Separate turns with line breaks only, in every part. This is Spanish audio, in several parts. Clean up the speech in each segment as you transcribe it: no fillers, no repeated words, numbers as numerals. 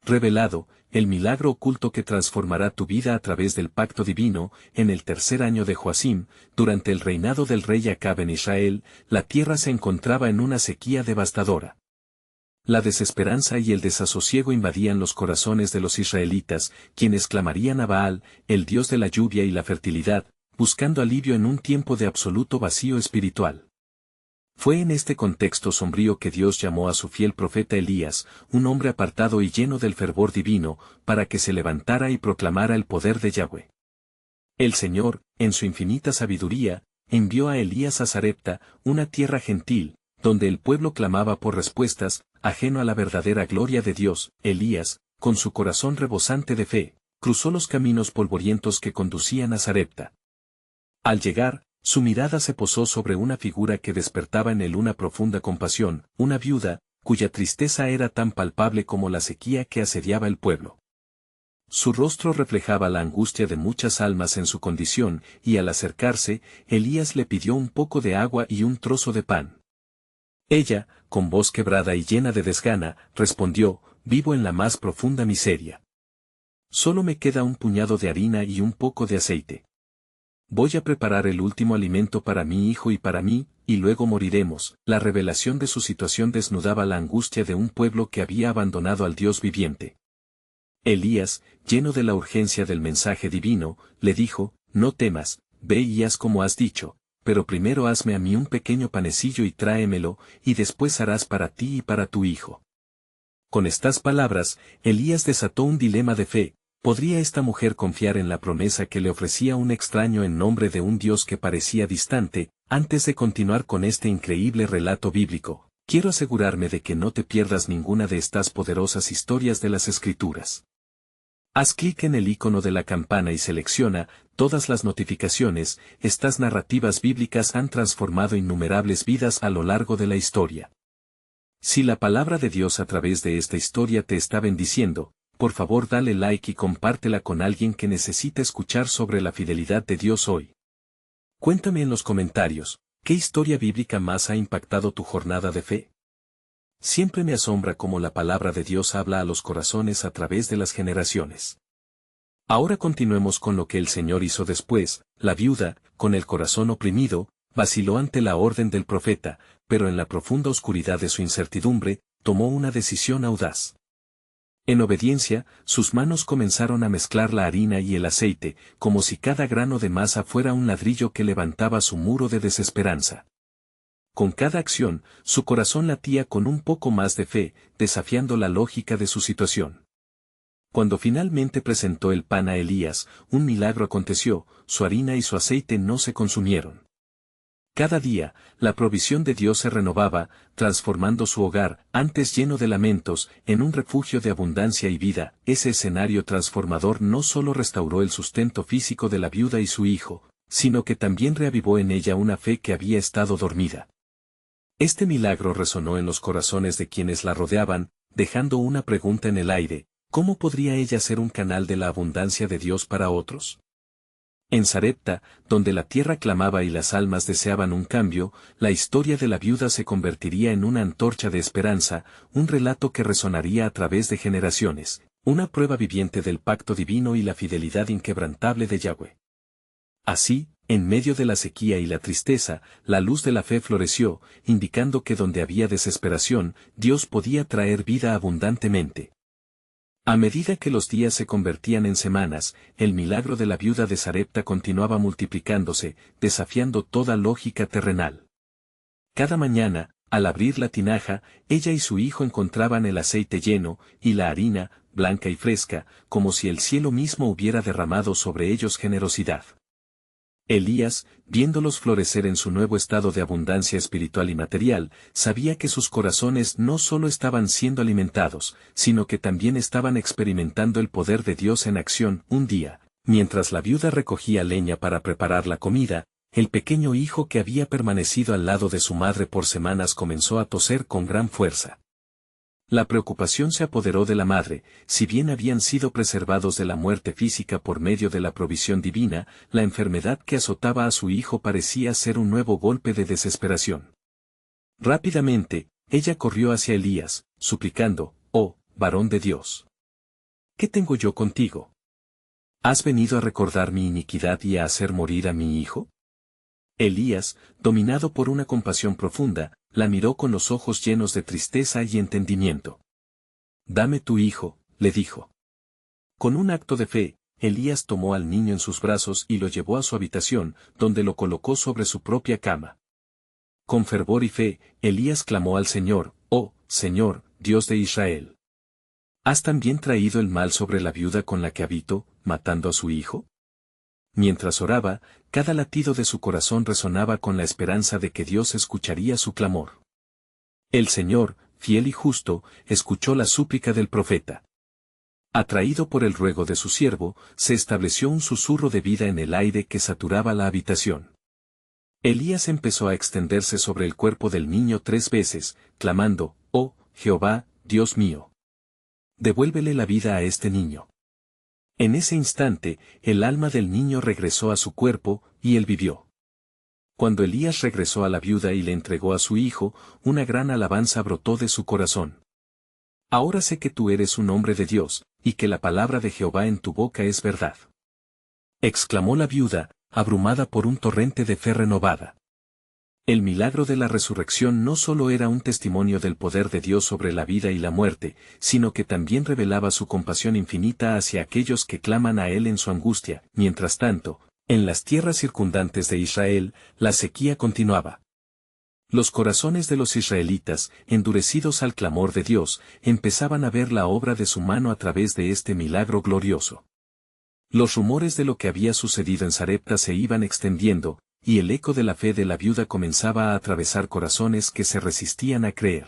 revelado, el milagro oculto que transformará tu vida a través del pacto divino. En el tercer año de Joacim, durante el reinado del rey Acab en Israel, la tierra se encontraba en una sequía devastadora. La desesperanza y el desasosiego invadían los corazones de los israelitas, quienes clamarían a Baal, el dios de la lluvia y la fertilidad, buscando alivio en un tiempo de absoluto vacío espiritual. Fue en este contexto sombrío que Dios llamó a su fiel profeta Elías, un hombre apartado y lleno del fervor divino, para que se levantara y proclamara el poder de Yahweh. El Señor, en su infinita sabiduría, envió a Elías a Sarepta, una tierra gentil, donde el pueblo clamaba por respuestas, ajeno a la verdadera gloria de Dios. Elías, con su corazón rebosante de fe, cruzó los caminos polvorientos que conducían a Sarepta. Al llegar, su mirada se posó sobre una figura que despertaba en él una profunda compasión, una viuda, cuya tristeza era tan palpable como la sequía que asediaba el pueblo. Su rostro reflejaba la angustia de muchas almas en su condición, y al acercarse, Elías le pidió un poco de agua y un trozo de pan. Ella, con voz quebrada y llena de desgana, respondió: «Vivo en la más profunda miseria. Solo me queda un puñado de harina y un poco de aceite. Voy a preparar el último alimento para mi hijo y para mí, y luego moriremos». La revelación de su situación desnudaba la angustia de un pueblo que había abandonado al Dios viviente. Elías, lleno de la urgencia del mensaje divino, le dijo: «No temas, ve y haz como has dicho, pero primero hazme a mí un pequeño panecillo y tráemelo, y después harás para ti y para tu hijo». Con estas palabras, Elías desató un dilema de fe. ¿Podría esta mujer confiar en la promesa que le ofrecía un extraño en nombre de un Dios que parecía distante? Antes de continuar con este increíble relato bíblico, quiero asegurarme de que no te pierdas ninguna de estas poderosas historias de las Escrituras. Haz clic en el icono de la campana y selecciona todas las notificaciones. Estas narrativas bíblicas han transformado innumerables vidas a lo largo de la historia. Si la palabra de Dios a través de esta historia te está bendiciendo, por favor dale like y compártela con alguien que necesita escuchar sobre la fidelidad de Dios hoy. Cuéntame en los comentarios, ¿qué historia bíblica más ha impactado tu jornada de fe? Siempre me asombra cómo la palabra de Dios habla a los corazones a través de las generaciones. Ahora continuemos con lo que el Señor hizo después. La viuda, con el corazón oprimido, vaciló ante la orden del profeta, pero en la profunda oscuridad de su incertidumbre, tomó una decisión audaz. En obediencia, sus manos comenzaron a mezclar la harina y el aceite, como si cada grano de masa fuera un ladrillo que levantaba su muro de desesperanza. Con cada acción, su corazón latía con un poco más de fe, desafiando la lógica de su situación. Cuando finalmente presentó el pan a Elías, un milagro aconteció: su harina y su aceite no se consumieron. Cada día, la provisión de Dios se renovaba, transformando su hogar, antes lleno de lamentos, en un refugio de abundancia y vida. Ese escenario transformador no solo restauró el sustento físico de la viuda y su hijo, sino que también reavivó en ella una fe que había estado dormida. Este milagro resonó en los corazones de quienes la rodeaban, dejando una pregunta en el aire: ¿cómo podría ella ser un canal de la abundancia de Dios para otros? En Sarepta, donde la tierra clamaba y las almas deseaban un cambio, la historia de la viuda se convertiría en una antorcha de esperanza, un relato que resonaría a través de generaciones, una prueba viviente del pacto divino y la fidelidad inquebrantable de Yahweh. Así, en medio de la sequía y la tristeza, la luz de la fe floreció, indicando que donde había desesperación, Dios podía traer vida abundantemente. A medida que los días se convertían en semanas, el milagro de la viuda de Sarepta continuaba multiplicándose, desafiando toda lógica terrenal. Cada mañana, al abrir la tinaja, ella y su hijo encontraban el aceite lleno, y la harina, blanca y fresca, como si el cielo mismo hubiera derramado sobre ellos generosidad. Elías, viéndolos florecer en su nuevo estado de abundancia espiritual y material, sabía que sus corazones no solo estaban siendo alimentados, sino que también estaban experimentando el poder de Dios en acción. Un día, mientras la viuda recogía leña para preparar la comida, el pequeño hijo que había permanecido al lado de su madre por semanas comenzó a toser con gran fuerza. La preocupación se apoderó de la madre. Si bien habían sido preservados de la muerte física por medio de la provisión divina, la enfermedad que azotaba a su hijo parecía ser un nuevo golpe de desesperación. Rápidamente, ella corrió hacia Elías, suplicando: «Oh, varón de Dios, ¿Qué tengo yo contigo? ¿Has venido a recordar mi iniquidad y a hacer morir a mi hijo? Elías, dominado por una compasión profunda, la miró con los ojos llenos de tristeza y entendimiento. Dame tu hijo, le dijo. Con un acto de fe, Elías tomó al niño en sus brazos y lo llevó a su habitación, donde lo colocó sobre su propia cama. Con fervor y fe, Elías clamó al Señor: «Oh, Señor, Dios de Israel. ¿Has también traído el mal sobre la viuda con la que habito, matando a su hijo?». Mientras oraba, cada latido de su corazón resonaba con la esperanza de que Dios escucharía su clamor. El Señor, fiel y justo, escuchó la súplica del profeta. Atraído por el ruego de su siervo, se estableció un susurro de vida en el aire que saturaba la habitación. Elías empezó a extenderse sobre el cuerpo del niño 3 veces, clamando: «Oh, Jehová, Dios mío. Devuélvele la vida a este niño». En ese instante, el alma del niño regresó a su cuerpo, y él vivió. Cuando Elías regresó a la viuda y le entregó a su hijo, una gran alabanza brotó de su corazón. «Ahora sé que tú eres un hombre de Dios, y que la palabra de Jehová en tu boca es verdad», exclamó la viuda, abrumada por un torrente de fe renovada. El milagro de la resurrección no solo era un testimonio del poder de Dios sobre la vida y la muerte, sino que también revelaba su compasión infinita hacia aquellos que claman a Él en su angustia. Mientras tanto, en las tierras circundantes de Israel, la sequía continuaba. Los corazones de los israelitas, endurecidos al clamor de Dios, empezaban a ver la obra de su mano a través de este milagro glorioso. Los rumores de lo que había sucedido en Sarepta se iban extendiendo, y el eco de la fe de la viuda comenzaba a atravesar corazones que se resistían a creer.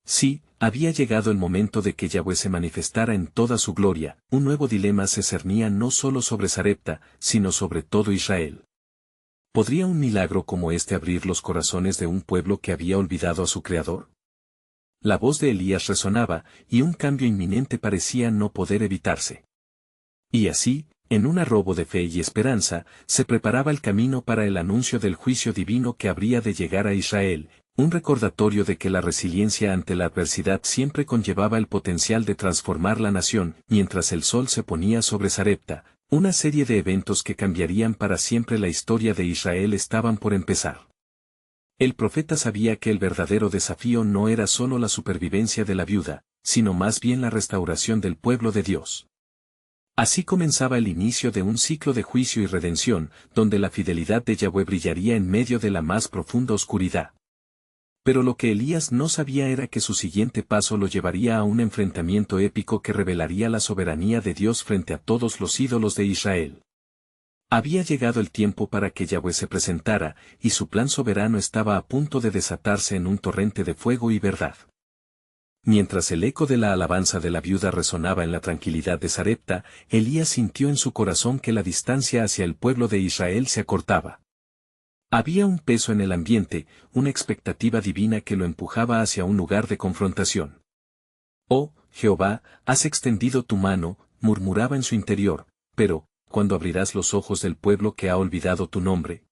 Sí, había llegado el momento de que Yahweh se manifestara en toda su gloria. Un nuevo dilema se cernía no solo sobre Sarepta, sino sobre todo Israel. ¿Podría un milagro como este abrir los corazones de un pueblo que había olvidado a su Creador? La voz de Elías resonaba, y un cambio inminente parecía no poder evitarse. Y así, en un arrobo de fe y esperanza, se preparaba el camino para el anuncio del juicio divino que habría de llegar a Israel, un recordatorio de que la resiliencia ante la adversidad siempre conllevaba el potencial de transformar la nación. Mientras el sol se ponía sobre Sarepta, una serie de eventos que cambiarían para siempre la historia de Israel estaban por empezar. El profeta sabía que el verdadero desafío no era solo la supervivencia de la viuda, sino más bien la restauración del pueblo de Dios. Así comenzaba el inicio de un ciclo de juicio y redención, donde la fidelidad de Yahweh brillaría en medio de la más profunda oscuridad. Pero lo que Elías no sabía era que su siguiente paso lo llevaría a un enfrentamiento épico que revelaría la soberanía de Dios frente a todos los ídolos de Israel. Había llegado el tiempo para que Yahweh se presentara, y su plan soberano estaba a punto de desatarse en un torrente de fuego y verdad. Mientras el eco de la alabanza de la viuda resonaba en la tranquilidad de Sarepta, Elías sintió en su corazón que la distancia hacia el pueblo de Israel se acortaba. Había un peso en el ambiente, una expectativa divina que lo empujaba hacia un lugar de confrontación. «Oh, Jehová, has extendido tu mano», murmuraba en su interior, «pero, ¿cuándo abrirás los ojos del pueblo que ha olvidado tu nombre?».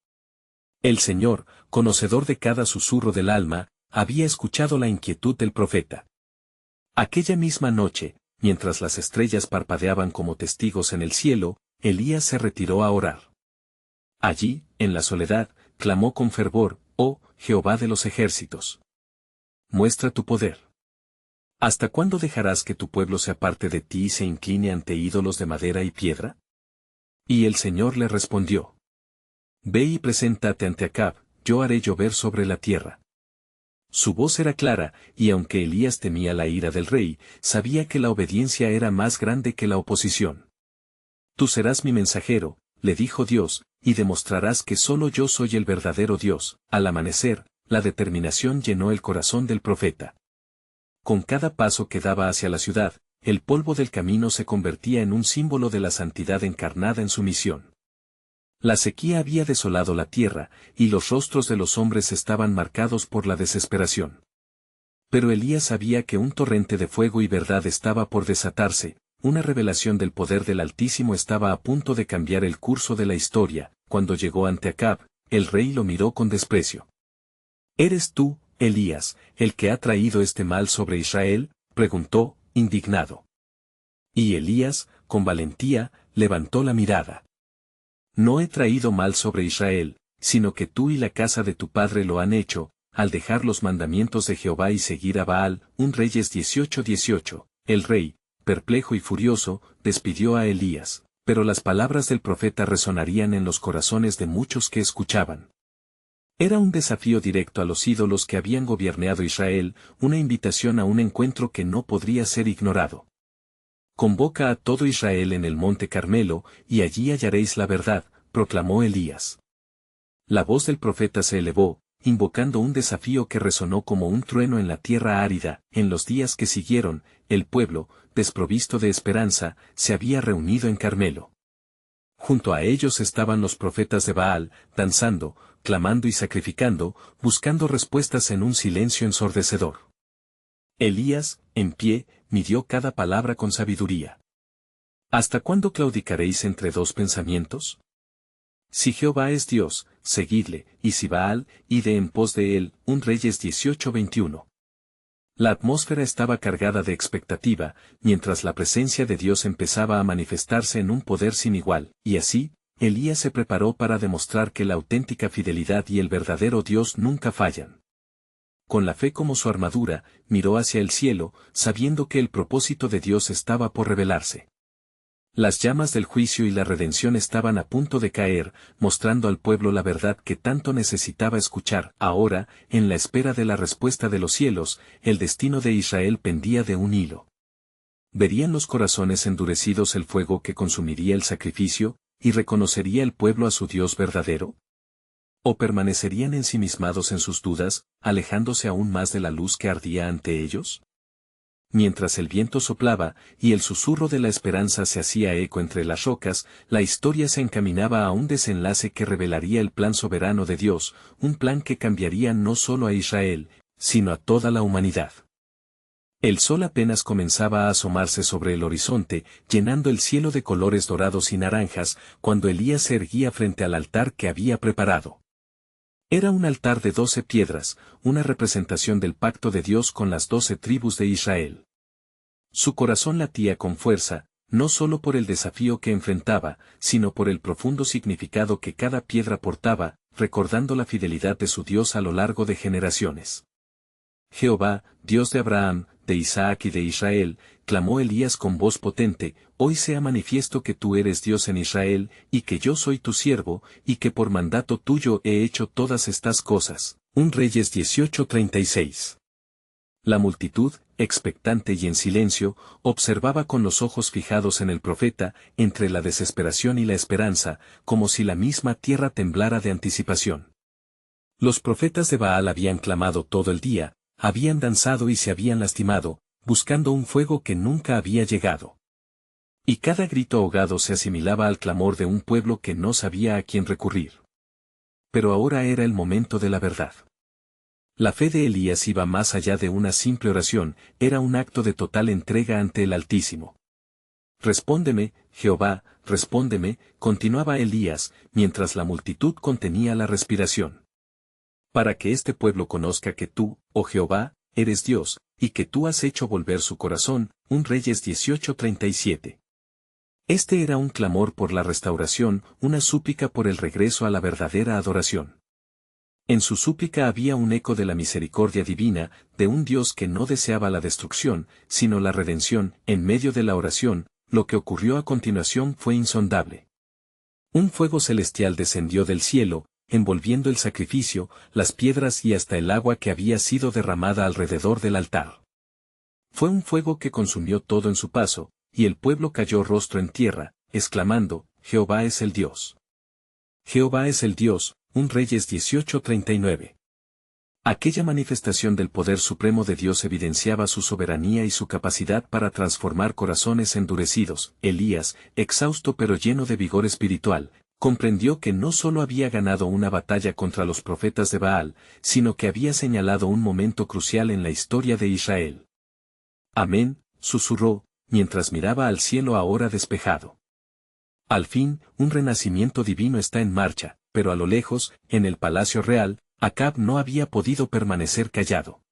El Señor, conocedor de cada susurro del alma, había escuchado la inquietud del profeta. Aquella misma noche, mientras las estrellas parpadeaban como testigos en el cielo, Elías se retiró a orar. Allí, en la soledad, clamó con fervor: «Oh, Jehová de los ejércitos. Muestra tu poder. ¿Hasta cuándo dejarás que tu pueblo se aparte de ti y se incline ante ídolos de madera y piedra?». Y el Señor le respondió: «Ve y preséntate ante Acab, yo haré llover sobre la tierra». Su voz era clara, y aunque Elías temía la ira del rey, sabía que la obediencia era más grande que la oposición. «Tú serás mi mensajero», le dijo Dios, «y demostrarás que solo yo soy el verdadero Dios». Al amanecer, la determinación llenó el corazón del profeta. Con cada paso que daba hacia la ciudad, el polvo del camino se convertía en un símbolo de la santidad encarnada en su misión. La sequía había desolado la tierra, y los rostros de los hombres estaban marcados por la desesperación. Pero Elías sabía que un torrente de fuego y verdad estaba por desatarse, una revelación del poder del Altísimo estaba a punto de cambiar el curso de la historia. Cuando llegó ante Acab, el rey lo miró con desprecio. «¿Eres tú, Elías, el que ha traído este mal sobre Israel?», preguntó, indignado. Y Elías, con valentía, levantó la mirada. No he traído mal sobre Israel, sino que tú y la casa de tu padre lo han hecho, al dejar los mandamientos de Jehová y seguir a Baal. 1 Reyes 18:18. El rey, perplejo y furioso, despidió a Elías, pero las palabras del profeta resonarían en los corazones de muchos que escuchaban. Era un desafío directo a los ídolos que habían gobernado Israel, una invitación a un encuentro que no podría ser ignorado. Convoca a todo Israel en el monte Carmelo, y allí hallaréis la verdad, proclamó Elías. La voz del profeta se elevó, invocando un desafío que resonó como un trueno en la tierra árida. En los días que siguieron, el pueblo, desprovisto de esperanza, se había reunido en Carmelo. Junto a ellos estaban los profetas de Baal, danzando, clamando y sacrificando, buscando respuestas en un silencio ensordecedor. Elías, en pie, midió cada palabra con sabiduría. ¿Hasta cuándo claudicaréis entre dos pensamientos? Si Jehová es Dios, seguidle, y si Baal, id en pos de él. 1 Reyes 18:21. La atmósfera estaba cargada de expectativa, mientras la presencia de Dios empezaba a manifestarse en un poder sin igual, y así, Elías se preparó para demostrar que la auténtica fidelidad y el verdadero Dios nunca fallan. Con la fe como su armadura, miró hacia el cielo, sabiendo que el propósito de Dios estaba por revelarse. Las llamas del juicio y la redención estaban a punto de caer, mostrando al pueblo la verdad que tanto necesitaba escuchar. Ahora, en la espera de la respuesta de los cielos, el destino de Israel pendía de un hilo. ¿Verían los corazones endurecidos el fuego que consumiría el sacrificio, y reconocería el pueblo a su Dios verdadero? ¿O permanecerían ensimismados en sus dudas, alejándose aún más de la luz que ardía ante ellos? Mientras el viento soplaba, y el susurro de la esperanza se hacía eco entre las rocas, la historia se encaminaba a un desenlace que revelaría el plan soberano de Dios, un plan que cambiaría no solo a Israel, sino a toda la humanidad. El sol apenas comenzaba a asomarse sobre el horizonte, llenando el cielo de colores dorados y naranjas, cuando Elías se erguía frente al altar que había preparado. Era un altar de 12 piedras, una representación del pacto de Dios con las 12 tribus de Israel. Su corazón latía con fuerza, no solo por el desafío que enfrentaba, sino por el profundo significado que cada piedra portaba, recordando la fidelidad de su Dios a lo largo de generaciones. Jehová, Dios de Abraham, de Isaac y de Israel, clamó Elías con voz potente, hoy sea manifiesto que tú eres Dios en Israel, y que yo soy tu siervo, y que por mandato tuyo he hecho todas estas cosas. 1 Reyes 18:36. La multitud, expectante y en silencio, observaba con los ojos fijados en el profeta, entre la desesperación y la esperanza, como si la misma tierra temblara de anticipación. Los profetas de Baal habían clamado todo el día, habían danzado y se habían lastimado, buscando un fuego que nunca había llegado. Y cada grito ahogado se asimilaba al clamor de un pueblo que no sabía a quién recurrir. Pero ahora era el momento de la verdad. La fe de Elías iba más allá de una simple oración, era un acto de total entrega ante el Altísimo. Respóndeme, Jehová, respóndeme, continuaba Elías, mientras la multitud contenía la respiración. Para que este pueblo conozca que tú, oh Jehová, eres Dios, y que tú has hecho volver su corazón. 1 Reyes 18:37. Este era un clamor por la restauración, una súplica por el regreso a la verdadera adoración. En su súplica había un eco de la misericordia divina, de un Dios que no deseaba la destrucción, sino la redención. En medio de la oración, lo que ocurrió a continuación fue insondable. Un fuego celestial descendió del cielo, envolviendo el sacrificio, las piedras y hasta el agua que había sido derramada alrededor del altar. Fue un fuego que consumió todo en su paso, y el pueblo cayó rostro en tierra, exclamando, Jehová es el Dios. Jehová es el Dios. 1 Reyes 18:39. Aquella manifestación del poder supremo de Dios evidenciaba su soberanía y su capacidad para transformar corazones endurecidos. Elías, exhausto pero lleno de vigor espiritual, comprendió que no solo había ganado una batalla contra los profetas de Baal, sino que había señalado un momento crucial en la historia de Israel. Amén, susurró, mientras miraba al cielo ahora despejado. Al fin, un renacimiento divino está en marcha, pero a lo lejos, en el palacio real, Acab no había podido permanecer callado.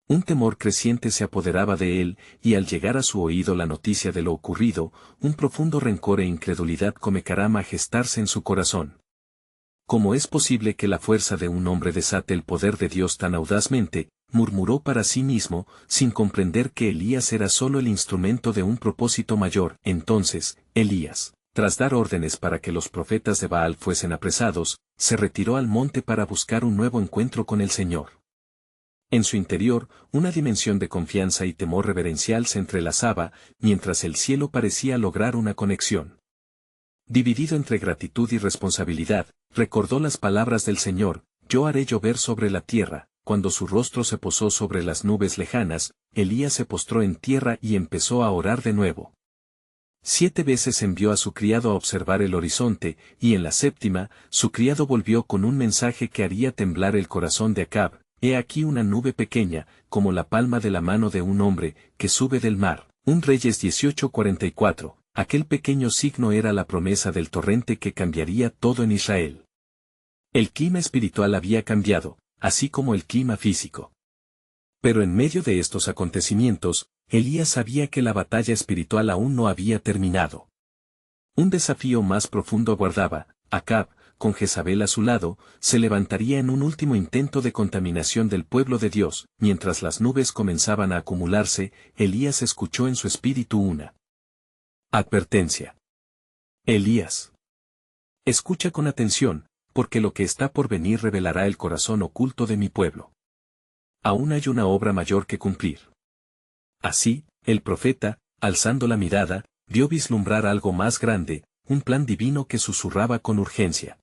Un temor creciente se apoderaba de él, y al llegar a su oído la noticia de lo ocurrido, un profundo rencor e incredulidad comenzará a gestarse en su corazón. ¿Cómo es posible que la fuerza de un hombre desate el poder de Dios tan audazmente? Murmuró para sí mismo, sin comprender que Elías era solo el instrumento de un propósito mayor. Entonces, Elías, tras dar órdenes para que los profetas de Baal fuesen apresados, se retiró al monte para buscar un nuevo encuentro con el Señor. En su interior, una dimensión de confianza y temor reverencial se entrelazaba, mientras el cielo parecía lograr una conexión. Dividido entre gratitud y responsabilidad, recordó las palabras del Señor: yo haré llover sobre la tierra. Cuando su rostro se posó sobre las nubes lejanas, Elías se postró en tierra y empezó a orar de nuevo. 7 veces envió a su criado a observar el horizonte, y en la séptima, su criado volvió con un mensaje que haría temblar el corazón de Acab: he aquí una nube pequeña, como la palma de la mano de un hombre, que sube del mar. 1 Reyes 18:44. Aquel pequeño signo era la promesa del torrente que cambiaría todo en Israel. El clima espiritual había cambiado, así como el clima físico. Pero en medio de estos acontecimientos, Elías sabía que la batalla espiritual aún no había terminado. Un desafío más profundo aguardaba. Acab, con Jezabel a su lado, se levantaría en un último intento de contaminación del pueblo de Dios. Mientras las nubes comenzaban a acumularse, Elías escuchó en su espíritu una advertencia. Elías, escucha con atención, porque lo que está por venir revelará el corazón oculto de mi pueblo. Aún hay una obra mayor que cumplir. Así, el profeta, alzando la mirada, vio vislumbrar algo más grande, un plan divino que susurraba con urgencia.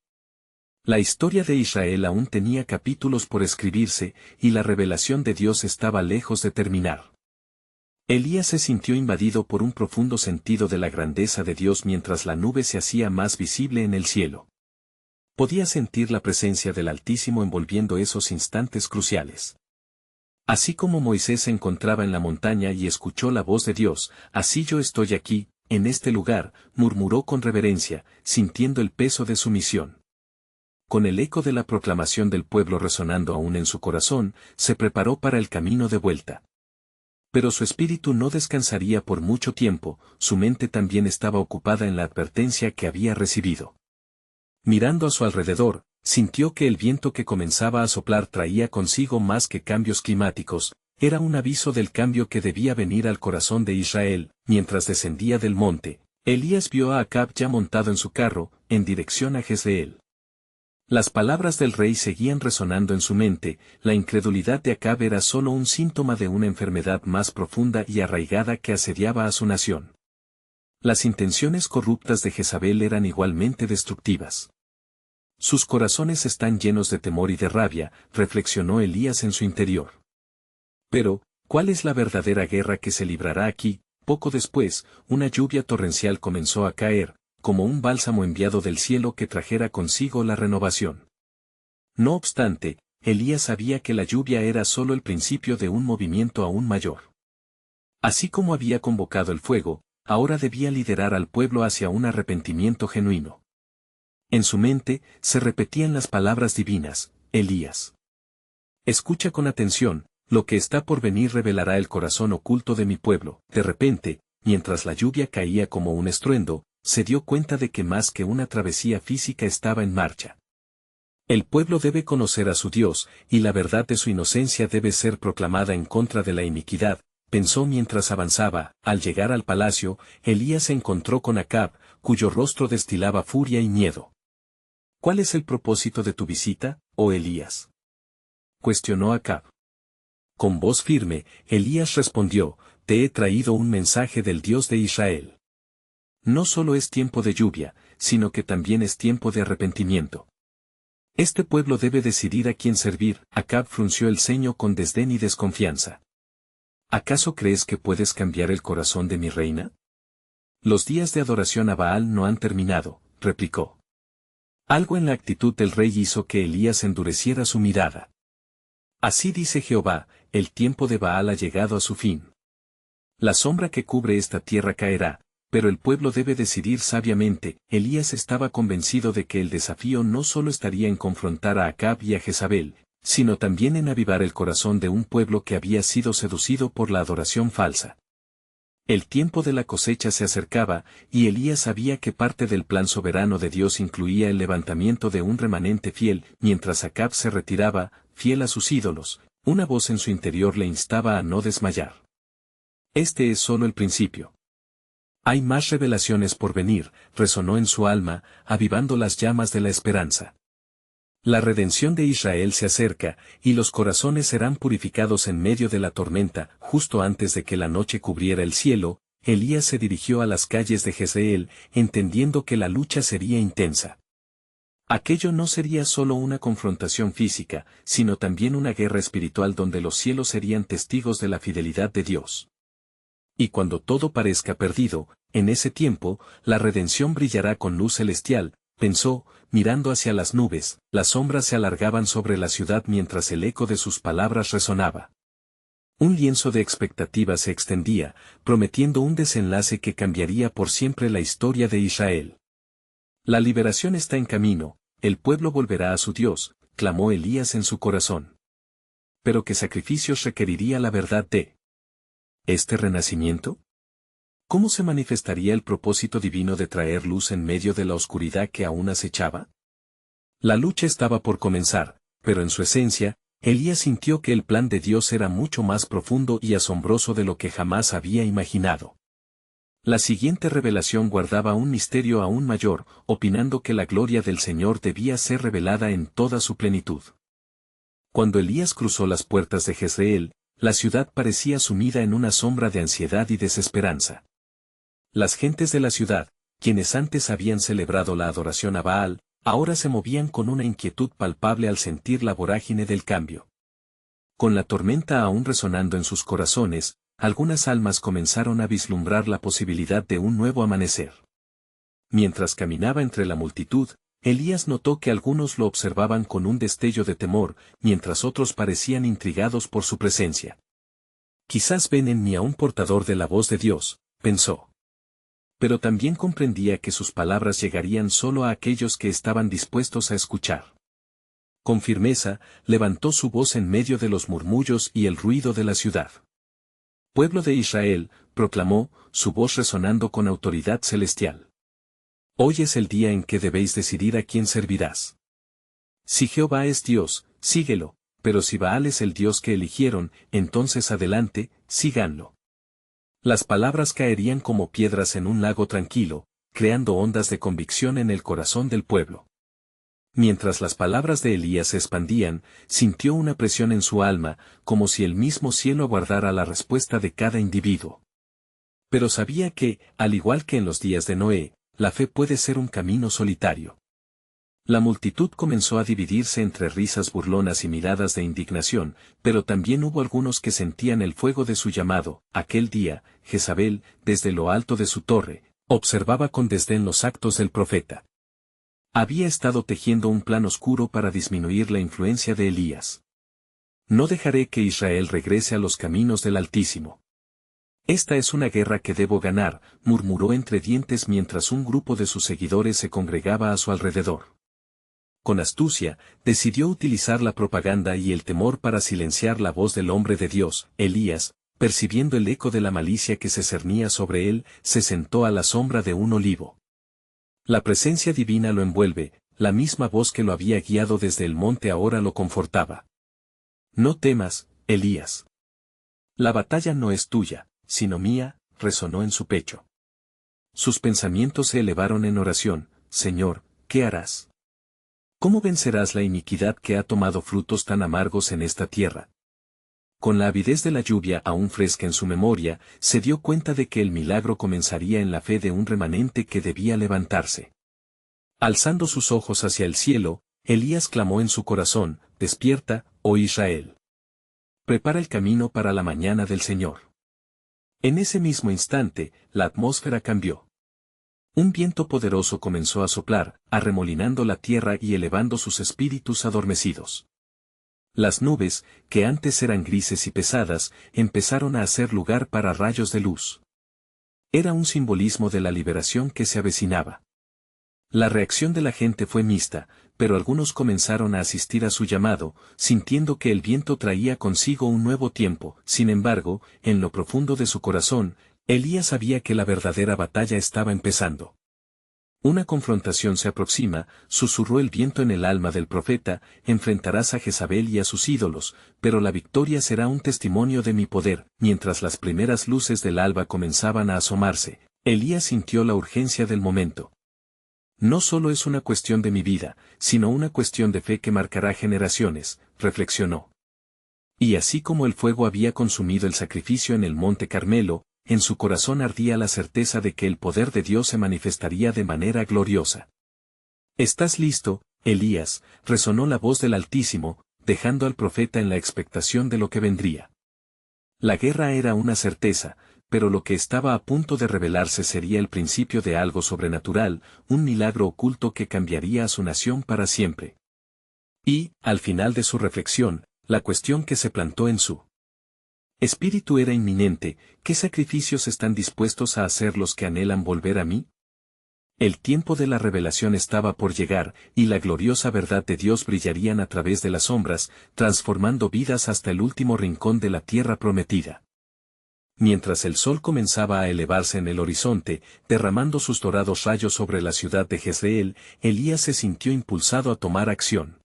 La historia de Israel aún tenía capítulos por escribirse, y la revelación de Dios estaba lejos de terminar. Elías se sintió invadido por un profundo sentido de la grandeza de Dios mientras la nube se hacía más visible en el cielo. Podía sentir la presencia del Altísimo envolviendo esos instantes cruciales. Así como Moisés se encontraba en la montaña y escuchó la voz de Dios: así yo estoy aquí, en este lugar, murmuró con reverencia, sintiendo el peso de su misión. Con el eco de la proclamación del pueblo resonando aún en su corazón, se preparó para el camino de vuelta. Pero su espíritu no descansaría por mucho tiempo, su mente también estaba ocupada en la advertencia que había recibido. Mirando a su alrededor, sintió que el viento que comenzaba a soplar traía consigo más que cambios climáticos, era un aviso del cambio que debía venir al corazón de Israel. Mientras descendía del monte, Elías vio a Acab ya montado en su carro, en dirección a Jezreel. Las palabras del rey seguían resonando en su mente. La incredulidad de Acab era solo un síntoma de una enfermedad más profunda y arraigada que asediaba a su nación. Las intenciones corruptas de Jezabel eran igualmente destructivas. Sus corazones están llenos de temor y de rabia, reflexionó Elías en su interior. Pero, ¿cuál es la verdadera guerra que se librará aquí? Poco después, una lluvia torrencial comenzó a caer, como un bálsamo enviado del cielo que trajera consigo la renovación. No obstante, Elías sabía que la lluvia era solo el principio de un movimiento aún mayor. Así como había convocado el fuego, ahora debía liderar al pueblo hacia un arrepentimiento genuino. En su mente, se repetían las palabras divinas: Elías, escucha con atención, lo que está por venir revelará el corazón oculto de mi pueblo. De repente, mientras la lluvia caía como un estruendo, se dio cuenta de que más que una travesía física estaba en marcha. El pueblo debe conocer a su Dios, y la verdad de su inocencia debe ser proclamada en contra de la iniquidad, pensó mientras avanzaba. Al llegar al palacio, Elías se encontró con Acab, cuyo rostro destilaba furia y miedo. ¿Cuál es el propósito de tu visita, oh Elías?, cuestionó Acab. Con voz firme, Elías respondió: te he traído un mensaje del Dios de Israel. No solo es tiempo de lluvia, sino que también es tiempo de arrepentimiento. Este pueblo debe decidir a quién servir. Acab frunció el ceño con desdén y desconfianza. ¿Acaso crees que puedes cambiar el corazón de mi reina? Los días de adoración a Baal no han terminado, replicó. Algo en la actitud del rey hizo que Elías endureciera su mirada. Así dice Jehová: el tiempo de Baal ha llegado a su fin. La sombra que cubre esta tierra caerá, pero el pueblo debe decidir sabiamente. Elías estaba convencido de que el desafío no solo estaría en confrontar a Acab y a Jezabel, sino también en avivar el corazón de un pueblo que había sido seducido por la adoración falsa. El tiempo de la cosecha se acercaba, y Elías sabía que parte del plan soberano de Dios incluía el levantamiento de un remanente fiel. Mientras Acab se retiraba, fiel a sus ídolos, una voz en su interior le instaba a no desmayar. Este es solo el principio. Hay más revelaciones por venir, resonó en su alma, avivando las llamas de la esperanza. La redención de Israel se acerca, y los corazones serán purificados en medio de la tormenta. Justo antes de que la noche cubriera el cielo, Elías se dirigió a las calles de Jezreel, entendiendo que la lucha sería intensa. Aquello no sería solo una confrontación física, sino también una guerra espiritual donde los cielos serían testigos de la fidelidad de Dios. Y cuando todo parezca perdido, en ese tiempo, la redención brillará con luz celestial, pensó, mirando hacia las nubes. Las sombras se alargaban sobre la ciudad mientras el eco de sus palabras resonaba. Un lienzo de expectativa se extendía, prometiendo un desenlace que cambiaría por siempre la historia de Israel. La liberación está en camino, el pueblo volverá a su Dios, clamó Elías en su corazón. Pero ¿qué sacrificios requeriría la verdad de este renacimiento? ¿Cómo se manifestaría el propósito divino de traer luz en medio de la oscuridad que aún acechaba? La lucha estaba por comenzar, pero en su esencia, Elías sintió que el plan de Dios era mucho más profundo y asombroso de lo que jamás había imaginado. La siguiente revelación guardaba un misterio aún mayor, opinando que la gloria del Señor debía ser revelada en toda su plenitud. Cuando Elías cruzó las puertas de Jezreel, la ciudad parecía sumida en una sombra de ansiedad y desesperanza. Las gentes de la ciudad, quienes antes habían celebrado la adoración a Baal, ahora se movían con una inquietud palpable al sentir la vorágine del cambio. Con la tormenta aún resonando en sus corazones, algunas almas comenzaron a vislumbrar la posibilidad de un nuevo amanecer. Mientras caminaba entre la multitud, Elías notó que algunos lo observaban con un destello de temor, mientras otros parecían intrigados por su presencia. Quizás ven en mí a un portador de la voz de Dios, pensó. Pero también comprendía que sus palabras llegarían solo a aquellos que estaban dispuestos a escuchar. Con firmeza, levantó su voz en medio de los murmullos y el ruido de la ciudad. Pueblo de Israel, proclamó, su voz resonando con autoridad celestial. Hoy es el día en que debéis decidir a quién servirás. Si Jehová es Dios, síguelo, pero si Baal es el Dios que eligieron, entonces adelante, síganlo. Las palabras caerían como piedras en un lago tranquilo, creando ondas de convicción en el corazón del pueblo. Mientras las palabras de Elías se expandían, sintió una presión en su alma, como si el mismo cielo aguardara la respuesta de cada individuo. Pero sabía que, al igual que en los días de Noé, la fe puede ser un camino solitario. La multitud comenzó a dividirse entre risas burlonas y miradas de indignación, pero también hubo algunos que sentían el fuego de su llamado. Aquel día, Jezabel, desde lo alto de su torre, observaba con desdén los actos del profeta. Había estado tejiendo un plan oscuro para disminuir la influencia de Elías. No dejaré que Israel regrese a los caminos del Altísimo. Esta es una guerra que debo ganar, murmuró entre dientes mientras un grupo de sus seguidores se congregaba a su alrededor. Con astucia, decidió utilizar la propaganda y el temor para silenciar la voz del hombre de Dios. Elías, percibiendo el eco de la malicia que se cernía sobre él, se sentó a la sombra de un olivo. La presencia divina lo envuelve, la misma voz que lo había guiado desde el monte ahora lo confortaba. No temas, Elías. La batalla no es tuya, sino mía, resonó en su pecho. Sus pensamientos se elevaron en oración. Señor, ¿qué harás? ¿Cómo vencerás la iniquidad que ha tomado frutos tan amargos en esta tierra? Con la avidez de la lluvia aún fresca en su memoria, se dio cuenta de que el milagro comenzaría en la fe de un remanente que debía levantarse. Alzando sus ojos hacia el cielo, Elías clamó en su corazón: Despierta, oh Israel. Prepara el camino para la mañana del Señor. En ese mismo instante, la atmósfera cambió. Un viento poderoso comenzó a soplar, arremolinando la tierra y elevando sus espíritus adormecidos. Las nubes, que antes eran grises y pesadas, empezaron a hacer lugar para rayos de luz. Era un simbolismo de la liberación que se avecinaba. La reacción de la gente fue mixta, pero algunos comenzaron a asistir a su llamado, sintiendo que el viento traía consigo un nuevo tiempo. Sin embargo, en lo profundo de su corazón, Elías sabía que la verdadera batalla estaba empezando. Una confrontación se aproxima, susurró el viento en el alma del profeta, enfrentarás a Jezabel y a sus ídolos, pero la victoria será un testimonio de mi poder. Mientras las primeras luces del alba comenzaban a asomarse, Elías sintió la urgencia del momento. No solo es una cuestión de mi vida, sino una cuestión de fe que marcará generaciones, reflexionó. Y así como el fuego había consumido el sacrificio en el monte Carmelo, en su corazón ardía la certeza de que el poder de Dios se manifestaría de manera gloriosa. ¿Estás listo, Elías?, resonó la voz del Altísimo, dejando al profeta en la expectación de lo que vendría. La guerra era una certeza, pero lo que estaba a punto de revelarse sería el principio de algo sobrenatural, un milagro oculto que cambiaría a su nación para siempre. Y, al final de su reflexión, la cuestión que se plantó en su espíritu era inminente: ¿qué sacrificios están dispuestos a hacer los que anhelan volver a mí? El tiempo de la revelación estaba por llegar, y la gloriosa verdad de Dios brillarían a través de las sombras, transformando vidas hasta el último rincón de la tierra prometida. Mientras el sol comenzaba a elevarse en el horizonte, derramando sus dorados rayos sobre la ciudad de Jezreel, Elías se sintió impulsado a tomar acción.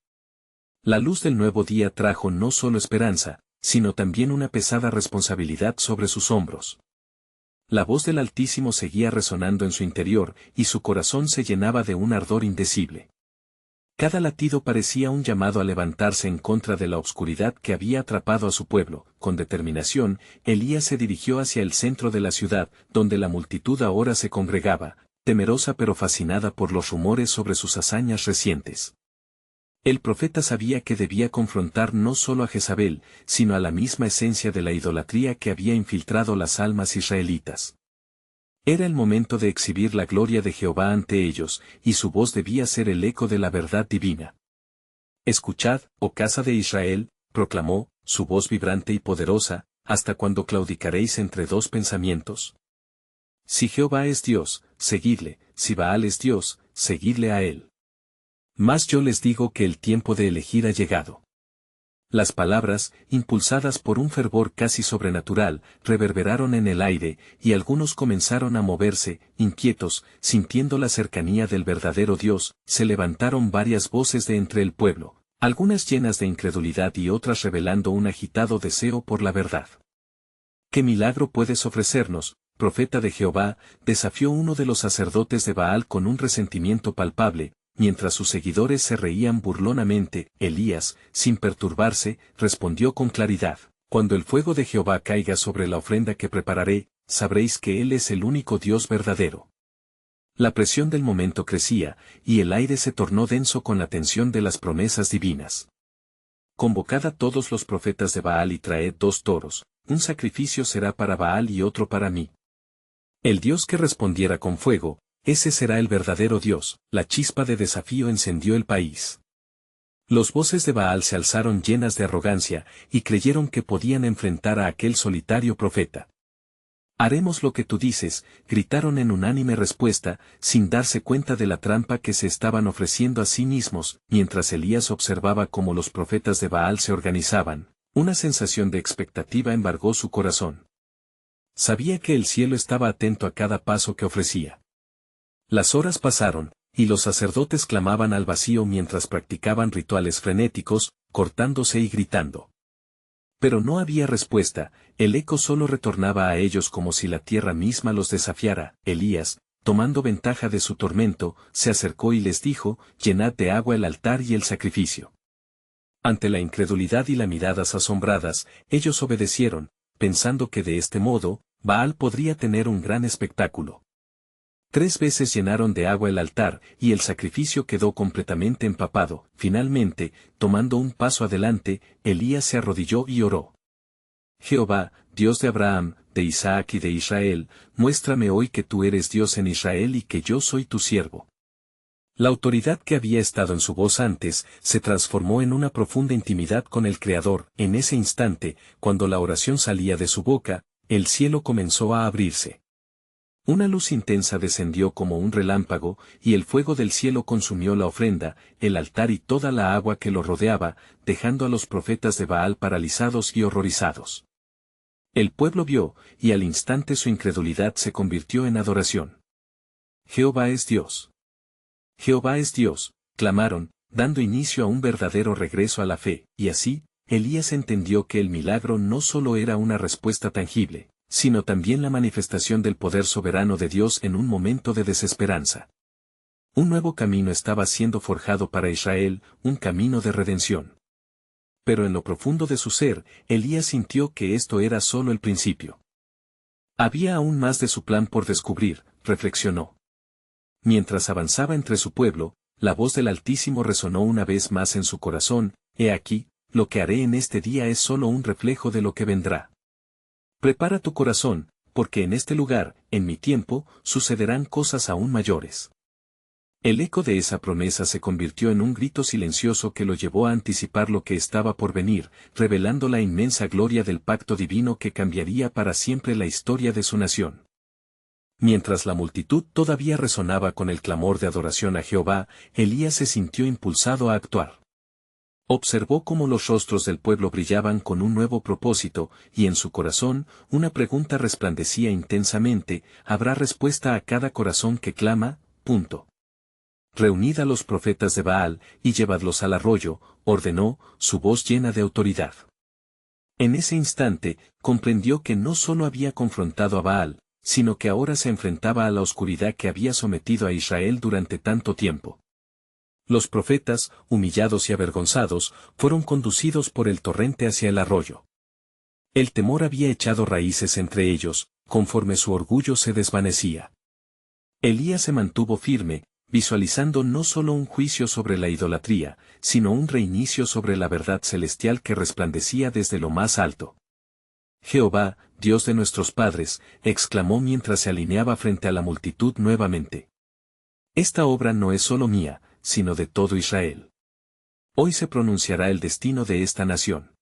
La luz del nuevo día trajo no solo esperanza, sino también una pesada responsabilidad sobre sus hombros. La voz del Altísimo seguía resonando en su interior, y su corazón se llenaba de un ardor indecible. Cada latido parecía un llamado a levantarse en contra de la obscuridad que había atrapado a su pueblo. Con determinación, Elías se dirigió hacia el centro de la ciudad, donde la multitud ahora se congregaba, temerosa pero fascinada por los rumores sobre sus hazañas recientes. El profeta sabía que debía confrontar no solo a Jezabel, sino a la misma esencia de la idolatría que había infiltrado las almas israelitas. Era el momento de exhibir la gloria de Jehová ante ellos, y su voz debía ser el eco de la verdad divina. Escuchad, oh casa de Israel, proclamó, su voz vibrante y poderosa, ¿hasta cuándo claudicaréis entre dos pensamientos? Si Jehová es Dios, seguidle; si Baal es Dios, seguidle a él. Mas yo les digo que el tiempo de elegir ha llegado. Las palabras, impulsadas por un fervor casi sobrenatural, reverberaron en el aire, y algunos comenzaron a moverse, inquietos, sintiendo la cercanía del verdadero Dios. Se levantaron varias voces de entre el pueblo, algunas llenas de incredulidad y otras revelando un agitado deseo por la verdad. ¿Qué milagro puedes ofrecernos, profeta de Jehová?, desafió uno de los sacerdotes de Baal con un resentimiento palpable. Mientras sus seguidores se reían burlonamente, Elías, sin perturbarse, respondió con claridad: cuando el fuego de Jehová caiga sobre la ofrenda que prepararé, sabréis que Él es el único Dios verdadero. La presión del momento crecía, y el aire se tornó denso con la tensión de las promesas divinas. Convocad a todos los profetas de Baal y traed 2 toros, un sacrificio será para Baal y otro para mí. El Dios que respondiera con fuego, ese será el verdadero Dios. La chispa de desafío encendió el país. Los voces de Baal se alzaron llenas de arrogancia, y creyeron que podían enfrentar a aquel solitario profeta. Haremos lo que tú dices, gritaron en unánime respuesta, sin darse cuenta de la trampa que se estaban ofreciendo a sí mismos. Mientras Elías observaba cómo los profetas de Baal se organizaban, una sensación de expectativa embargó su corazón. Sabía que el cielo estaba atento a cada paso que ofrecía. Las horas pasaron, y los sacerdotes clamaban al vacío mientras practicaban rituales frenéticos, cortándose y gritando. Pero no había respuesta, el eco solo retornaba a ellos como si la tierra misma los desafiara. Elías, tomando ventaja de su tormento, se acercó y les dijo: llenad de agua el altar y el sacrificio. Ante la incredulidad y las miradas asombradas, ellos obedecieron, pensando que de este modo, Baal podría tener un gran espectáculo. 3 veces llenaron de agua el altar, y el sacrificio quedó completamente empapado. Finalmente, tomando un paso adelante, Elías se arrodilló y oró. Jehová, Dios de Abraham, de Isaac y de Israel, muéstrame hoy que tú eres Dios en Israel y que yo soy tu siervo. La autoridad que había estado en su voz antes, se transformó en una profunda intimidad con el Creador. En ese instante, cuando la oración salía de su boca, el cielo comenzó a abrirse. Una luz intensa descendió como un relámpago, y el fuego del cielo consumió la ofrenda, el altar y toda la agua que lo rodeaba, dejando a los profetas de Baal paralizados y horrorizados. El pueblo vio, y al instante su incredulidad se convirtió en adoración. Jehová es Dios. Jehová es Dios, clamaron, dando inicio a un verdadero regreso a la fe, y así, Elías entendió que el milagro no solo era una respuesta tangible, sino también la manifestación del poder soberano de Dios en un momento de desesperanza. Un nuevo camino estaba siendo forjado para Israel, un camino de redención. Pero en lo profundo de su ser, Elías sintió que esto era solo el principio. Había aún más de su plan por descubrir, reflexionó. Mientras avanzaba entre su pueblo, la voz del Altísimo resonó una vez más en su corazón: «He aquí, lo que haré en este día es solo un reflejo de lo que vendrá. Prepara tu corazón, porque en este lugar, en mi tiempo, sucederán cosas aún mayores». El eco de esa promesa se convirtió en un grito silencioso que lo llevó a anticipar lo que estaba por venir, revelando la inmensa gloria del pacto divino que cambiaría para siempre la historia de su nación. Mientras la multitud todavía resonaba con el clamor de adoración a Jehová, Elías se sintió impulsado a actuar. Observó cómo los rostros del pueblo brillaban con un nuevo propósito, y en su corazón, una pregunta resplandecía intensamente: ¿habrá respuesta a cada corazón que clama? Reunid a los profetas de Baal, y llevadlos al arroyo, ordenó, su voz llena de autoridad. En ese instante, comprendió que no solo había confrontado a Baal, sino que ahora se enfrentaba a la oscuridad que había sometido a Israel durante tanto tiempo. Los profetas, humillados y avergonzados, fueron conducidos por el torrente hacia el arroyo. El temor había echado raíces entre ellos, conforme su orgullo se desvanecía. Elías se mantuvo firme, visualizando no solo un juicio sobre la idolatría, sino un reinicio sobre la verdad celestial que resplandecía desde lo más alto. «Jehová, Dios de nuestros padres», exclamó mientras se alineaba frente a la multitud nuevamente. «Esta obra no es solo mía, sino de todo Israel. Hoy se pronunciará el destino de esta nación».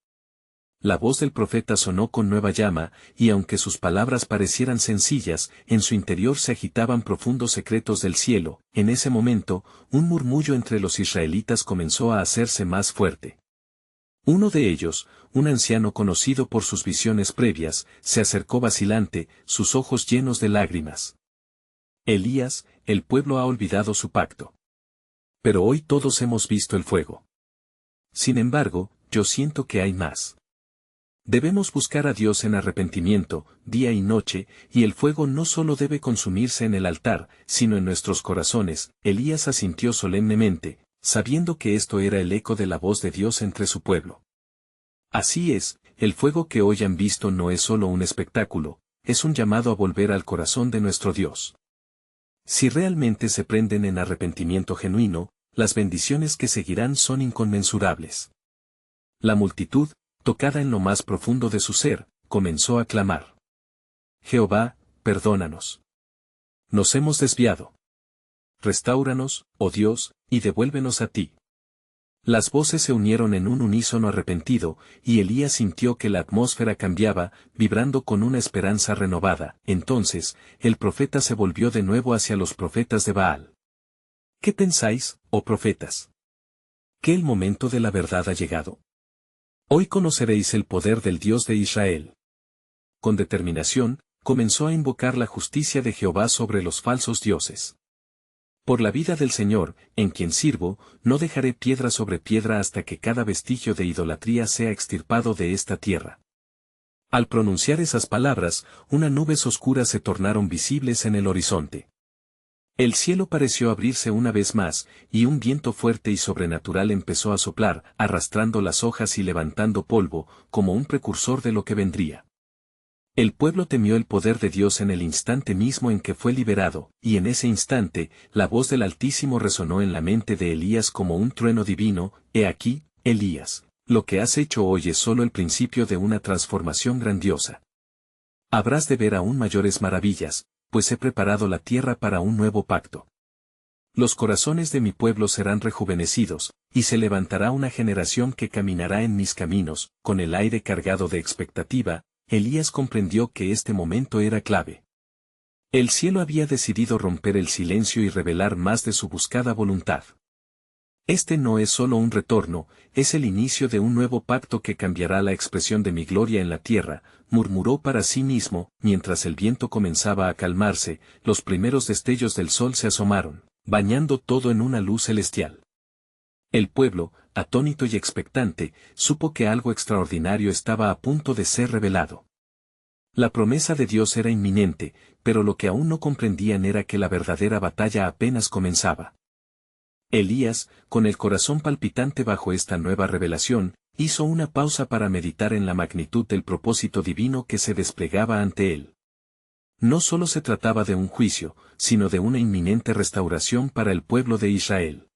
La voz del profeta sonó con nueva llama, y aunque sus palabras parecieran sencillas, en su interior se agitaban profundos secretos del cielo. En ese momento, un murmullo entre los israelitas comenzó a hacerse más fuerte. Uno de ellos, un anciano conocido por sus visiones previas, se acercó vacilante, sus ojos llenos de lágrimas. «Elías, el pueblo ha olvidado su pacto. Pero hoy todos hemos visto el fuego. Sin embargo, yo siento que hay más. Debemos buscar a Dios en arrepentimiento, día y noche, y el fuego no solo debe consumirse en el altar, sino en nuestros corazones». Elías asintió solemnemente, sabiendo que esto era el eco de la voz de Dios entre su pueblo. Así es, el fuego que hoy han visto no es solo un espectáculo, es un llamado a volver al corazón de nuestro Dios. Si realmente se prenden en arrepentimiento genuino, las bendiciones que seguirán son inconmensurables. La multitud, tocada en lo más profundo de su ser, comenzó a clamar: «Jehová, perdónanos. Nos hemos desviado. Restáuranos, oh Dios, y devuélvenos a ti». Las voces se unieron en un unísono arrepentido, y Elías sintió que la atmósfera cambiaba, vibrando con una esperanza renovada. Entonces, el profeta se volvió de nuevo hacia los profetas de Baal. «¿Qué pensáis, oh profetas? ¿Que el momento de la verdad ha llegado? Hoy conoceréis el poder del Dios de Israel». Con determinación, comenzó a invocar la justicia de Jehová sobre los falsos dioses. «Por la vida del Señor, en quien sirvo, no dejaré piedra sobre piedra hasta que cada vestigio de idolatría sea extirpado de esta tierra». Al pronunciar esas palabras, unas nubes oscuras se tornaron visibles en el horizonte. El cielo pareció abrirse una vez más, y un viento fuerte y sobrenatural empezó a soplar, arrastrando las hojas y levantando polvo, como un precursor de lo que vendría. El pueblo temió el poder de Dios en el instante mismo en que fue liberado, y en ese instante, la voz del Altísimo resonó en la mente de Elías como un trueno divino: «He aquí, Elías, lo que has hecho hoy es solo el principio de una transformación grandiosa. Habrás de ver aún mayores maravillas, pues he preparado la tierra para un nuevo pacto. Los corazones de mi pueblo serán rejuvenecidos, y se levantará una generación que caminará en mis caminos». Con el aire cargado de expectativa, Elías comprendió que este momento era clave. El cielo había decidido romper el silencio y revelar más de su buscada voluntad. Este no es solo un retorno, es el inicio de un nuevo pacto que cambiará la expresión de mi gloria en la tierra, murmuró para sí mismo, mientras el viento comenzaba a calmarse, los primeros destellos del sol se asomaron, bañando todo en una luz celestial. El pueblo, atónito y expectante, supo que algo extraordinario estaba a punto de ser revelado. La promesa de Dios era inminente, pero lo que aún no comprendían era que la verdadera batalla apenas comenzaba. Elías, con el corazón palpitante bajo esta nueva revelación, hizo una pausa para meditar en la magnitud del propósito divino que se desplegaba ante él. No solo se trataba de un juicio, sino de una inminente restauración para el pueblo de Israel.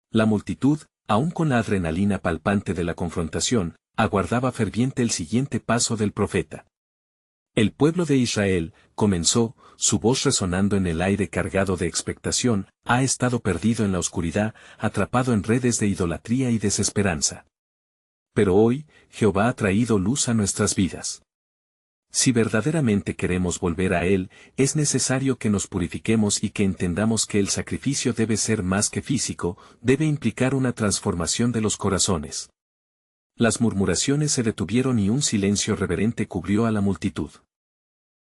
La multitud, aún con la adrenalina palpante de la confrontación, aguardaba ferviente el siguiente paso del profeta. El pueblo de Israel, comenzó, su voz resonando en el aire cargado de expectación, ha estado perdido en la oscuridad, atrapado en redes de idolatría y desesperanza. Pero hoy, Jehová ha traído luz a nuestras vidas. Si verdaderamente queremos volver a Él, es necesario que nos purifiquemos y que entendamos que el sacrificio debe ser más que físico, debe implicar una transformación de los corazones. Las murmuraciones se detuvieron y un silencio reverente cubrió a la multitud.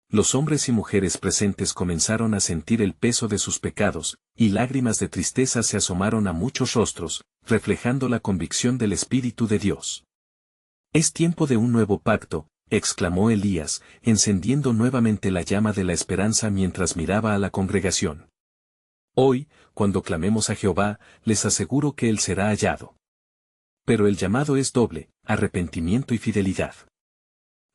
Los hombres y mujeres presentes comenzaron a sentir el peso de sus pecados, y lágrimas de tristeza se asomaron a muchos rostros, reflejando la convicción del Espíritu de Dios. «Es tiempo de un nuevo pacto», exclamó Elías, encendiendo nuevamente la llama de la esperanza mientras miraba a la congregación. «Hoy, cuando clamemos a Jehová, les aseguro que Él será hallado. Pero el llamado es doble, arrepentimiento y fidelidad.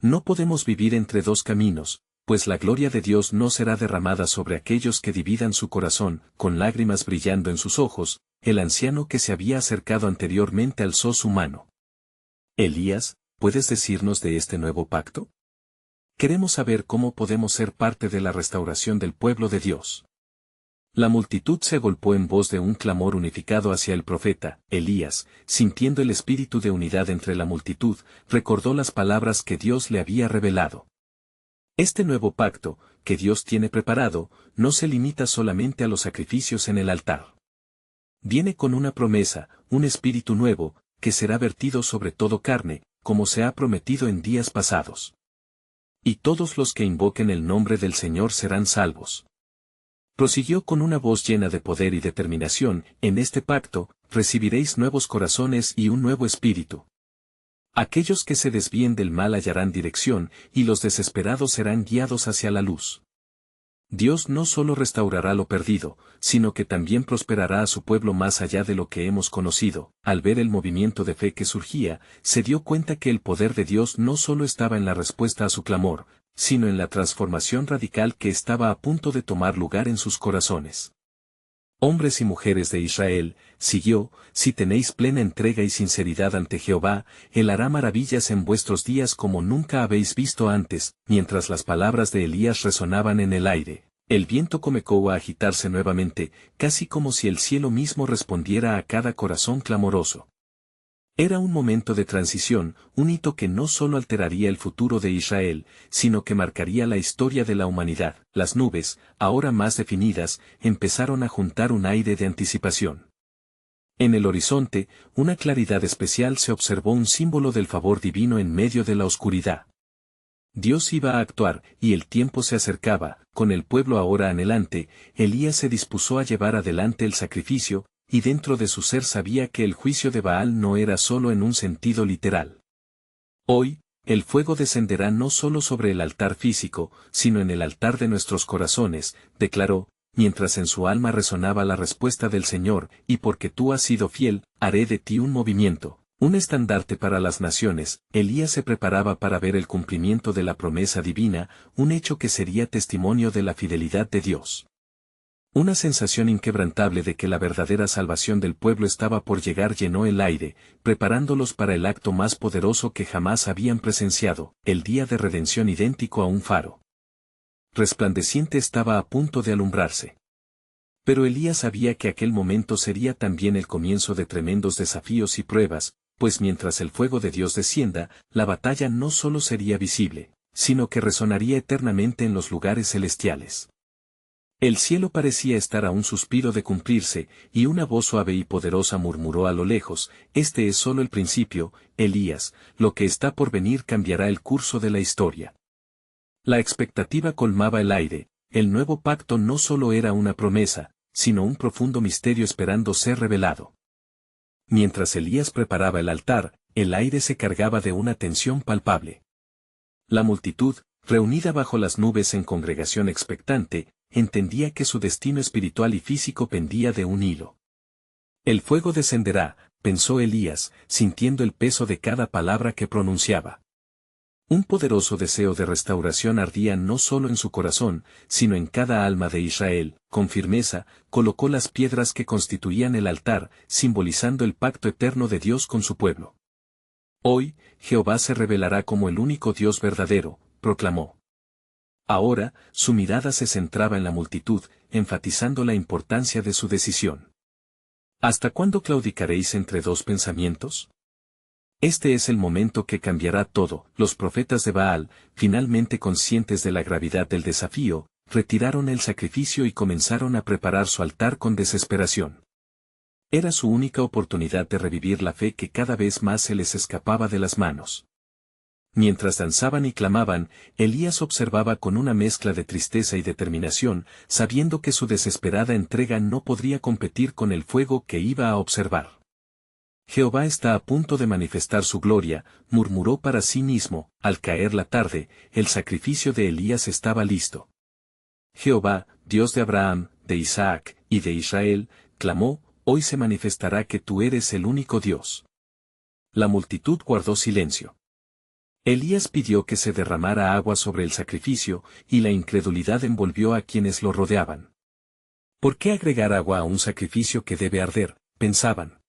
No podemos vivir entre dos caminos, pues la gloria de Dios no será derramada sobre aquellos que dividan su corazón, con lágrimas brillando en sus ojos». El anciano que se había acercado anteriormente alzó su mano. «Elías, ¿puedes decirnos de este nuevo pacto? Queremos saber cómo podemos ser parte de la restauración del pueblo de Dios». La multitud se agolpó en voz de un clamor unificado hacia el profeta. Elías, sintiendo el espíritu de unidad entre la multitud, recordó las palabras que Dios le había revelado. Este nuevo pacto, que Dios tiene preparado, no se limita solamente a los sacrificios en el altar. Viene con una promesa, un espíritu nuevo, que será vertido sobre todo carne, como se ha prometido en días pasados. Y todos los que invoquen el nombre del Señor serán salvos. Prosiguió con una voz llena de poder y determinación: en este pacto, recibiréis nuevos corazones y un nuevo espíritu. Aquellos que se desvíen del mal hallarán dirección, y los desesperados serán guiados hacia la luz. Dios no solo restaurará lo perdido, sino que también prosperará a su pueblo más allá de lo que hemos conocido. Al ver el movimiento de fe que surgía, se dio cuenta que el poder de Dios no solo estaba en la respuesta a su clamor, sino en la transformación radical que estaba a punto de tomar lugar en sus corazones. «Hombres y mujeres de Israel», siguió, «si tenéis plena entrega y sinceridad ante Jehová, Él hará maravillas en vuestros días como nunca habéis visto antes». Mientras las palabras de Elías resonaban en el aire, el viento comenzó a agitarse nuevamente, casi como si el cielo mismo respondiera a cada corazón clamoroso. Era un momento de transición, un hito que no solo alteraría el futuro de Israel, sino que marcaría la historia de la humanidad. Las nubes, ahora más definidas, empezaron a juntar un aire de anticipación. En el horizonte, una claridad especial se observó, un símbolo del favor divino en medio de la oscuridad. Dios iba a actuar, y el tiempo se acercaba. Con el pueblo ahora anhelante, Elías se dispuso a llevar adelante el sacrificio, y dentro de su ser sabía que el juicio de Baal no era solo en un sentido literal. Hoy, el fuego descenderá no solo sobre el altar físico, sino en el altar de nuestros corazones, declaró, mientras en su alma resonaba la respuesta del Señor: y porque tú has sido fiel, haré de ti un movimiento, un estandarte para las naciones. Elías se preparaba para ver el cumplimiento de la promesa divina, un hecho que sería testimonio de la fidelidad de Dios. Una sensación inquebrantable de que la verdadera salvación del pueblo estaba por llegar llenó el aire, preparándolos para el acto más poderoso que jamás habían presenciado, el día de redención idéntico a un faro resplandeciente estaba a punto de alumbrarse. Pero Elías sabía que aquel momento sería también el comienzo de tremendos desafíos y pruebas, pues mientras el fuego de Dios descienda, la batalla no solo sería visible, sino que resonaría eternamente en los lugares celestiales. El cielo parecía estar a un suspiro de cumplirse, y una voz suave y poderosa murmuró a lo lejos: «Este es solo el principio, Elías, lo que está por venir cambiará el curso de la historia». La expectativa colmaba el aire. El nuevo pacto no solo era una promesa, sino un profundo misterio esperando ser revelado. Mientras Elías preparaba el altar, el aire se cargaba de una tensión palpable. La multitud, reunida bajo las nubes en congregación expectante, entendía que su destino espiritual y físico pendía de un hilo. «El fuego descenderá», pensó Elías, sintiendo el peso de cada palabra que pronunciaba. Un poderoso deseo de restauración ardía no solo en su corazón, sino en cada alma de Israel. Con firmeza, colocó las piedras que constituían el altar, simbolizando el pacto eterno de Dios con su pueblo. «Hoy, Jehová se revelará como el único Dios verdadero», proclamó. Ahora, su mirada se centraba en la multitud, enfatizando la importancia de su decisión. «¿Hasta cuándo claudicaréis entre dos pensamientos? Este es el momento que cambiará todo». Los profetas de Baal, finalmente conscientes de la gravedad del desafío, retiraron el sacrificio y comenzaron a preparar su altar con desesperación. Era su única oportunidad de revivir la fe que cada vez más se les escapaba de las manos. Mientras danzaban y clamaban, Elías observaba con una mezcla de tristeza y determinación, sabiendo que su desesperada entrega no podría competir con el fuego que iba a observar. «Jehová está a punto de manifestar su gloria», murmuró para sí mismo. Al caer la tarde, el sacrificio de Elías estaba listo. «Jehová, Dios de Abraham, de Isaac, y de Israel», clamó, «hoy se manifestará que tú eres el único Dios». La multitud guardó silencio. Elías pidió que se derramara agua sobre el sacrificio, y la incredulidad envolvió a quienes lo rodeaban. «¿Por qué agregar agua a un sacrificio que debe arder?», pensaban.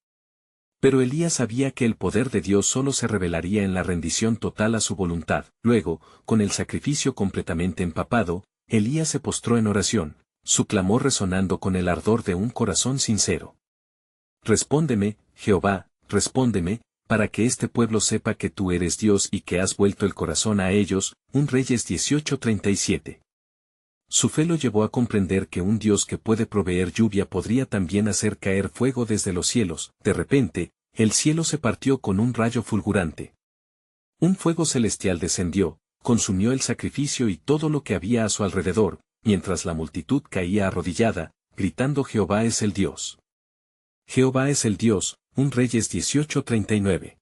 Pero Elías sabía que el poder de Dios solo se revelaría en la rendición total a su voluntad. Luego, con el sacrificio completamente empapado, Elías se postró en oración, su clamor resonando con el ardor de un corazón sincero. «Respóndeme, Jehová, respóndeme, para que este pueblo sepa que tú eres Dios y que has vuelto el corazón a ellos». 1 Reyes 18:37. Su fe lo llevó a comprender que un Dios que puede proveer lluvia podría también hacer caer fuego desde los cielos. De repente, el cielo se partió con un rayo fulgurante. Un fuego celestial descendió, consumió el sacrificio y todo lo que había a su alrededor, mientras la multitud caía arrodillada, gritando: «Jehová es el Dios. Jehová es el Dios». 1 Reyes 18:39.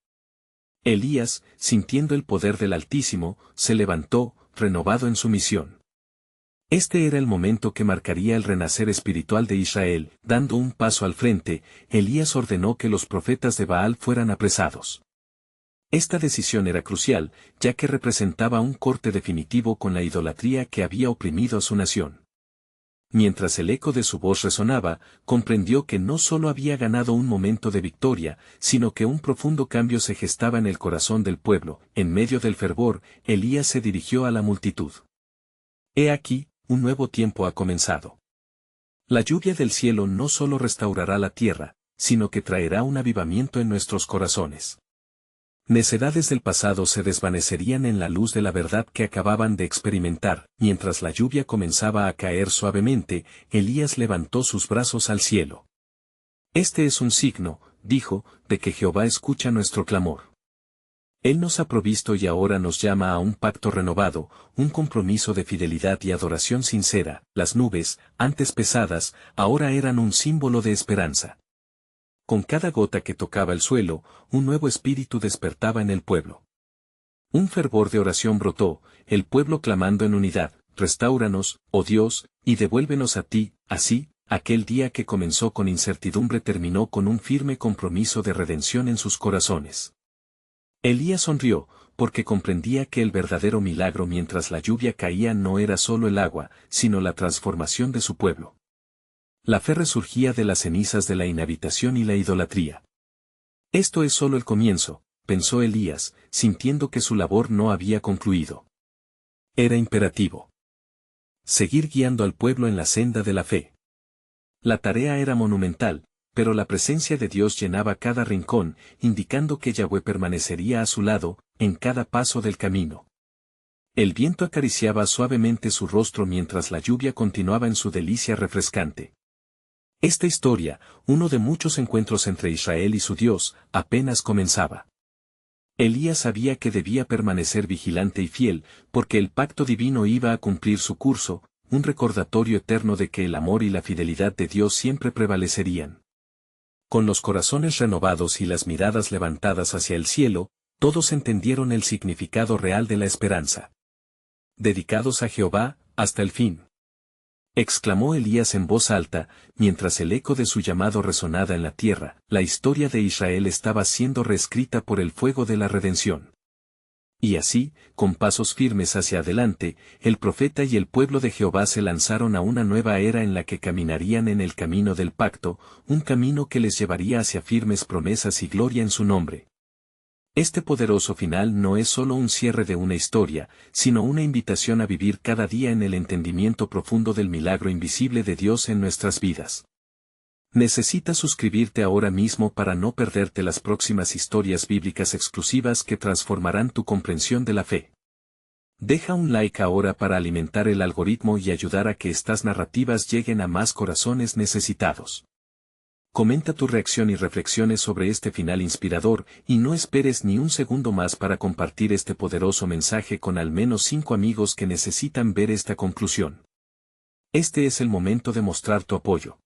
Elías, sintiendo el poder del Altísimo, se levantó, renovado en su misión. Este era el momento que marcaría el renacer espiritual de Israel. Dando un paso al frente, Elías ordenó que los profetas de Baal fueran apresados. Esta decisión era crucial, ya que representaba un corte definitivo con la idolatría que había oprimido a su nación. Mientras el eco de su voz resonaba, comprendió que no solo había ganado un momento de victoria, sino que un profundo cambio se gestaba en el corazón del pueblo. En medio del fervor, Elías se dirigió a la multitud. «He aquí, un nuevo tiempo ha comenzado. La lluvia del cielo no solo restaurará la tierra, sino que traerá un avivamiento en nuestros corazones». Necedades del pasado se desvanecerían en la luz de la verdad que acababan de experimentar. Mientras la lluvia comenzaba a caer suavemente, Elías levantó sus brazos al cielo. «Este es un signo», dijo, «de que Jehová escucha nuestro clamor. Él nos ha provisto y ahora nos llama a un pacto renovado, un compromiso de fidelidad y adoración sincera». Las nubes, antes pesadas, ahora eran un símbolo de esperanza. Con cada gota que tocaba el suelo, un nuevo espíritu despertaba en el pueblo. Un fervor de oración brotó, el pueblo clamando en unidad: «Restáuranos, oh Dios, y devuélvenos a ti». Así, aquel día que comenzó con incertidumbre terminó con un firme compromiso de redención en sus corazones. Elías sonrió, porque comprendía que el verdadero milagro mientras la lluvia caía no era solo el agua, sino la transformación de su pueblo. La fe resurgía de las cenizas de la inhabitación y la idolatría. «Esto es solo el comienzo», pensó Elías, sintiendo que su labor no había concluido. Era imperativo seguir guiando al pueblo en la senda de la fe. La tarea era monumental, pero la presencia de Dios llenaba cada rincón, indicando que Yahweh permanecería a su lado, en cada paso del camino. El viento acariciaba suavemente su rostro mientras la lluvia continuaba en su delicia refrescante. Esta historia, uno de muchos encuentros entre Israel y su Dios, apenas comenzaba. Elías sabía que debía permanecer vigilante y fiel, porque el pacto divino iba a cumplir su curso, un recordatorio eterno de que el amor y la fidelidad de Dios siempre prevalecerían. Con los corazones renovados y las miradas levantadas hacia el cielo, todos entendieron el significado real de la esperanza. Dedicados a Jehová, hasta el fin. Exclamó Elías en voz alta, mientras el eco de su llamado resonaba en la tierra. La historia de Israel estaba siendo reescrita por el fuego de la redención. Y así, con pasos firmes hacia adelante, el profeta y el pueblo de Jehová se lanzaron a una nueva era en la que caminarían en el camino del pacto, un camino que les llevaría hacia firmes promesas y gloria en su nombre. Este poderoso final no es solo un cierre de una historia, sino una invitación a vivir cada día en el entendimiento profundo del milagro invisible de Dios en nuestras vidas. Necesitas suscribirte ahora mismo para no perderte las próximas historias bíblicas exclusivas que transformarán tu comprensión de la fe. Deja un like ahora para alimentar el algoritmo y ayudar a que estas narrativas lleguen a más corazones necesitados. Comenta tu reacción y reflexiones sobre este final inspirador, y no esperes ni un segundo más para compartir este poderoso mensaje con al menos 5 amigos que necesitan ver esta conclusión. Este es el momento de mostrar tu apoyo.